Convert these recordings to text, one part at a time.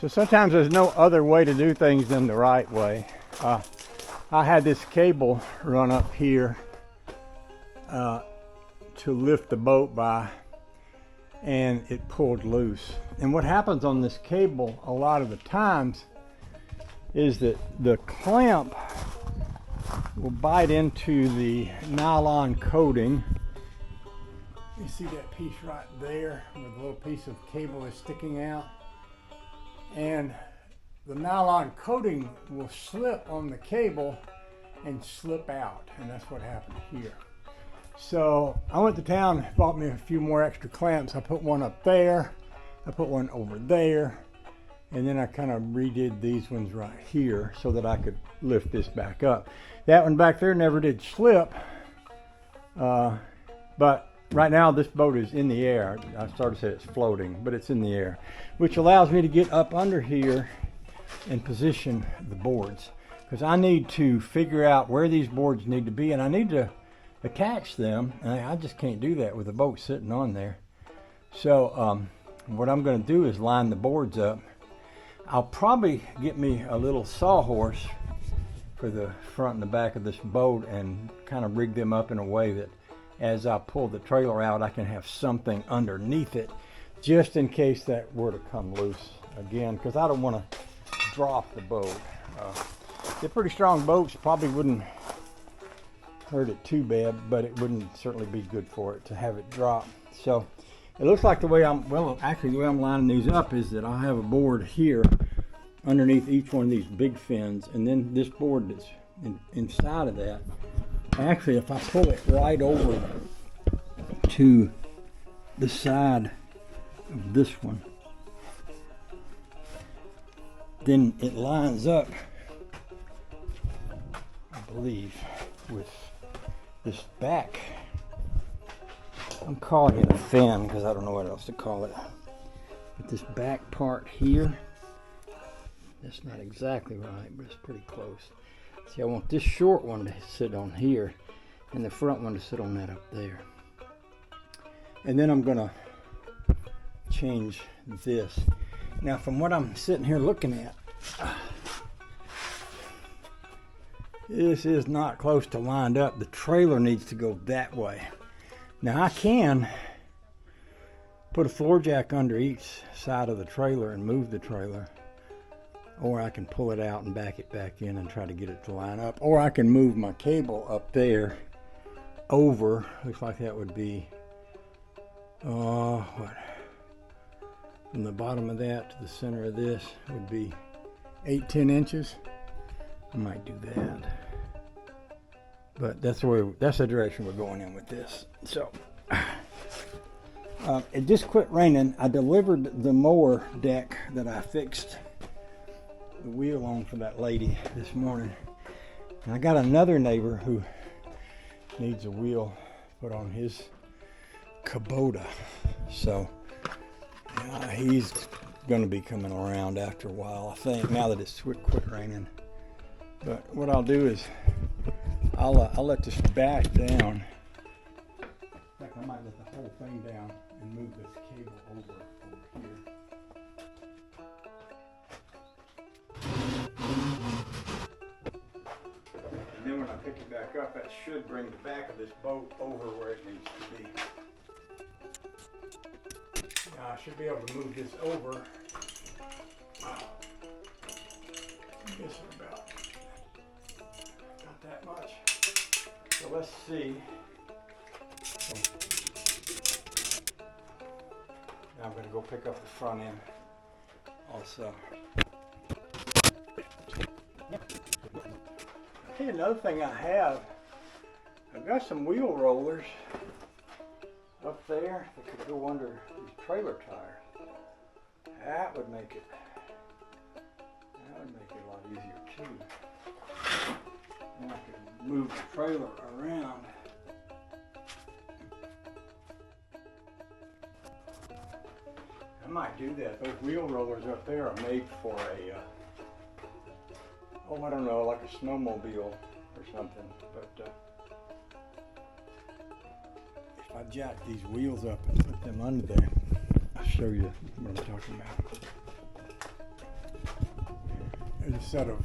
So sometimes there's no other way to do things than the right way. I had this cable run up here to lift the boat by, and it pulled loose. And what happens on this cable a lot of the times is that the clamp will bite into the nylon coating. You see that piece right there where the little piece of cable is sticking out? And the nylon coating will slip on the cable and slip out, and that's what happened here. So I went to town, bought me a few more extra clamps. I put one up there, I put one over there, and then I kind of redid these ones right here so that I could lift this back up. That one back there never did slip, but right now this boat is in the air. I started to say it's floating, but it's in the air, which allows me to get up under here and position the boards, because I need to figure out where these boards need to be, and I need to attach them, and I just can't do that with the boat sitting on there. So what I'm going to do is line the boards up. I'll probably get me a little sawhorse for the front and the back of this boat and kind of rig them up in a way that as I pull the trailer out, I can have something underneath it just in case that were to come loose again, because I don't want to drop the boat. They're pretty strong boats, probably wouldn't hurt it too bad, but it wouldn't certainly be good for it to have it drop. So it looks like the way I'm lining these up is that I have a board here underneath each one of these big fins, and then this board that's inside of that. Actually, if I pull it right over to the side of this one, then it lines up, I believe, with this back. I'm calling it a fin because I don't know what else to call it. But this back part here, that's not exactly right, but it's pretty close. See, I want this short one to sit on here and the front one to sit on that up there. And then I'm gonna change this. Now, from what I'm sitting here looking at, this is not close to lined up. The trailer needs to go that way. Now, I can put a floor jack under each side of the trailer and move the trailer, or I can pull it out and back it back in and try to get it to line up, or I can move my cable up there over. Looks like that would be what, from the bottom of that to the center of this would be 8-10 inches. I might do that, but that's the direction we're going in with this. So it just quit raining. I delivered the mower deck that I fixed the wheel on for that lady this morning, and I got another neighbor who needs a wheel put on his Kubota, so he's going to be coming around after a while, I think, now that it's quit raining. But what I'll do is I'll let this back down. In fact, I might let the whole thing down and move this cable over here. And then when I pick it back up, that should bring the back of this boat over where it needs to be. Now I should be able to move this over. This about not that much. So let's see. Now I'm going to go pick up the front end also. Hey, another thing I have, I've got some wheel rollers up there that could go under these trailer tires. That would make it a lot easier too. And I could move the trailer around. I might do that. Those wheel rollers up there are made for a, I don't know, like a snowmobile or something. But if I jack these wheels up and put them under there, I'll show you what I'm talking about. There's a set of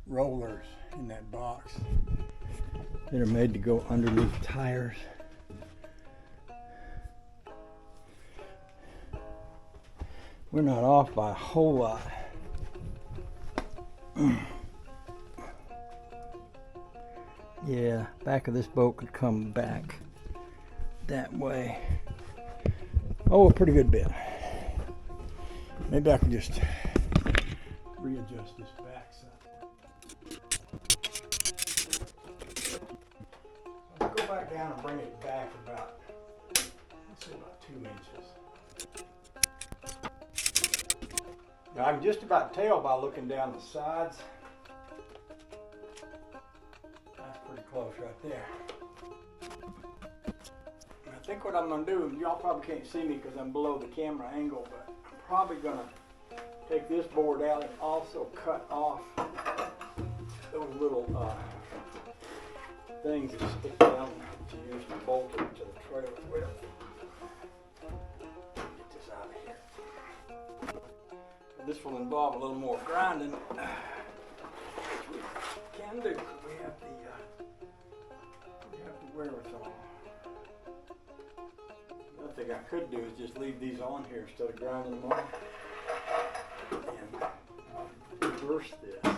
rollers in that box that are made to go underneath tires. We're not off by a whole lot. Yeah, back of this boat could come back that way. Oh, a pretty good bit. Maybe I can just readjust this back side. I'll go back down and bring it back about, let's say about 2 inches. Now I can just about tell by looking down the sides. That's pretty close right there. I think what I'm going to do, y'all probably can't see me because I'm below the camera angle, but I'm probably going to take this board out and also cut off those little things that stick down to use to bolt it to the trailer with. Get this out of here. This will involve a little more grinding, which we can do because we have the wherewithal. Another thing I could do is just leave these on here instead of grinding them off and reverse this. I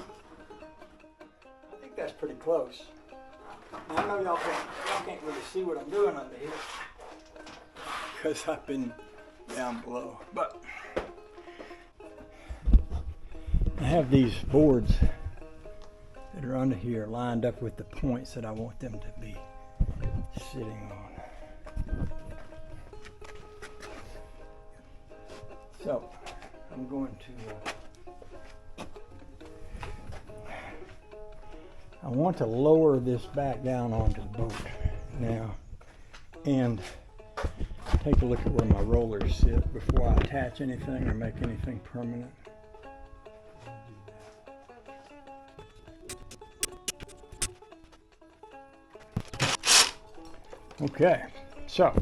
think that's pretty close. Now, I know y'all can't really see what I'm doing under here because I've been down below, but I have these boards that are under here lined up with the points that I want them to be sitting on. So I'm going to I want to lower this back down onto the boat now and take a look at where my rollers sit before I attach anything or make anything permanent. Okay, so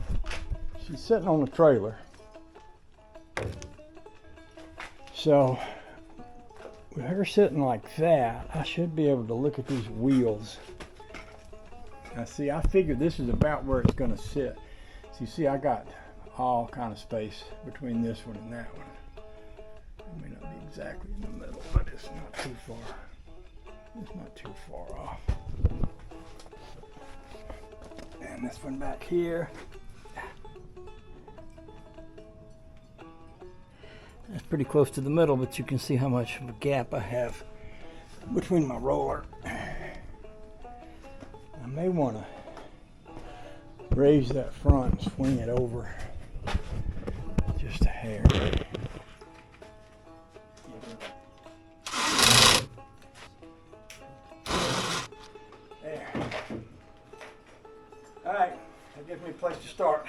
she's sitting on the trailer. So with her sitting like that, I should be able to look at these wheels. Now see, I figured this is about where it's going to sit. So you see, I got all kind of space between this one and that one. It may not be exactly in the middle, but it's not too far. It's not too far off. And this one back here. That's pretty close to the middle, but you can see how much of a gap I have between my roller. I may want to raise that front and swing it over just a hair. There. All right, that gives me a place to start.